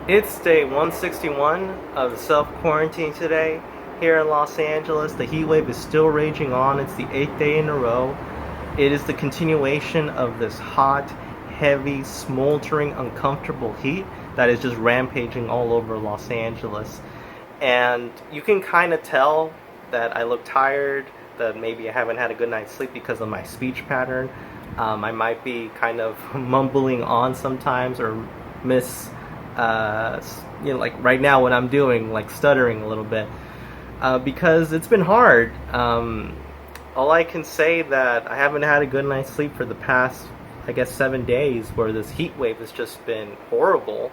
It's day 161 of the self-quarantine today here in Los Angeles. The heat wave is still raging on. It's the 8th day in a row. It is the continuation of this hot, heavy, smoldering, uncomfortable heat that is just rampaging all over Los Angeles. And you can kind of tell that I look tired, that maybe I haven't had a good night's sleep because of my speech pattern. I might be kind of mumbling on sometimes or miss like right now what I'm doing, like stuttering a little bit, because it's been hard. All I can say that I haven't had a good night's sleep for the past, I guess, 7 days, where this heat wave has just been horrible.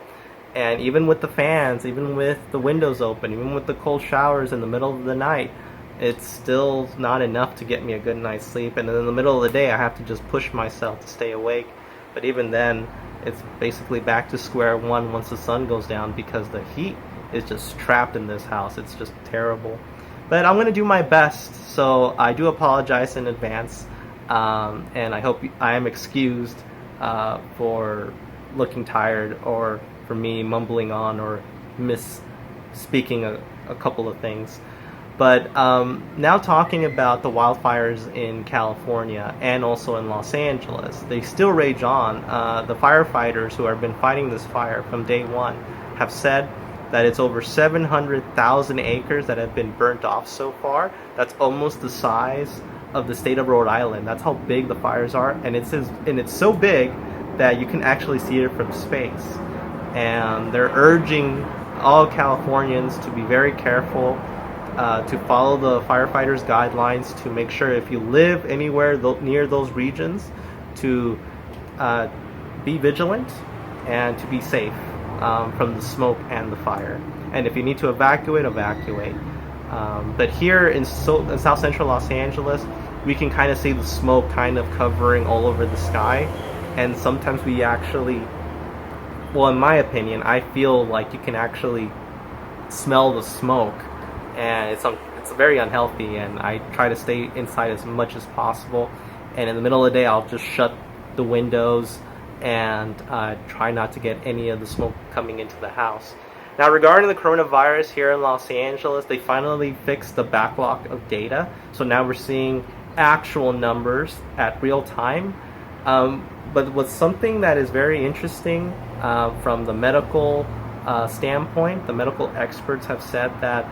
And even with the fans, even with the windows open, even with the cold showers in the middle of the night, it's still not enough to get me a good night's sleep. And in the middle of the day, I have to just push myself to stay awake. But even then, it's basically back to square one once the sun goes down, because the heat is just trapped in this house. It's just terrible. But I'm going to do my best, so I do apologize in advance. And I hope I am excused for looking tired, or for me mumbling on or misspeaking a couple of things. But now talking about the wildfires in California and also in Los Angeles, they still rage on. The firefighters who have been fighting this fire from day one have said that it's over 700,000 acres that have been burnt off so far. That's almost the size of the state of Rhode Island. That's how big the fires are, and it's so big that you can actually see it from space. And they're urging all Californians to be very careful, to follow the firefighters' guidelines, to make sure if you live anywhere near those regions, to be vigilant and to be safe from the smoke and the fire. And if you need to evacuate, evacuate. But here in South Central Los Angeles, we can kind of see the smoke kind of covering all over the sky. And sometimes we actually, well, in my opinion, I feel like you can actually smell the smoke. And it's very unhealthy, and I try to stay inside as much as possible. And in the middle of the day, I'll just shut the windows and try not to get any of the smoke coming into the house. Now, regarding the coronavirus here in Los Angeles, they finally fixed the backlog of data, so now we're seeing actual numbers at real time. But what's something that is very interesting from the medical standpoint, the medical experts have said that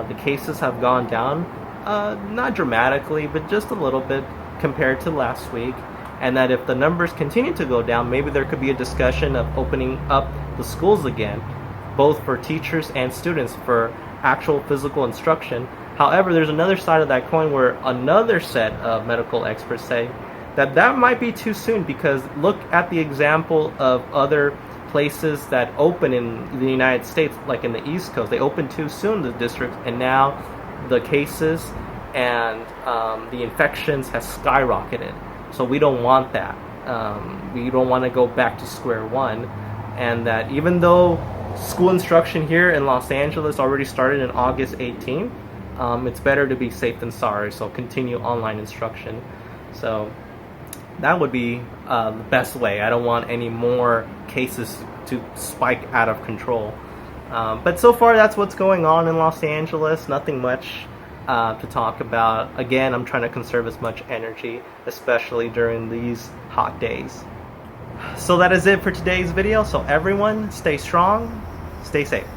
the cases have gone down, not dramatically, but just a little bit compared to last week. And that if the numbers continue to go down, maybe there could be a discussion of opening up the schools again, both for teachers and students, for actual physical instruction. However, there's another side of that coin where another set of medical experts say that might be too soon, because look at the example of other places that open in the United States, like in the East Coast. They opened too soon, the districts, and now the cases and the infections has skyrocketed. So we don't want that. We don't want to go back to square one. And that even though school instruction here in Los Angeles already started in August 18th, it's better to be safe than sorry. So continue online instruction. So that would be the best way. I don't want any more cases to spike out of control. But so far, that's what's going on in Los Angeles. Nothing much to talk about. Again, I'm trying to conserve as much energy, especially during these hot days. So that is it for today's video. So everyone, stay strong, stay safe.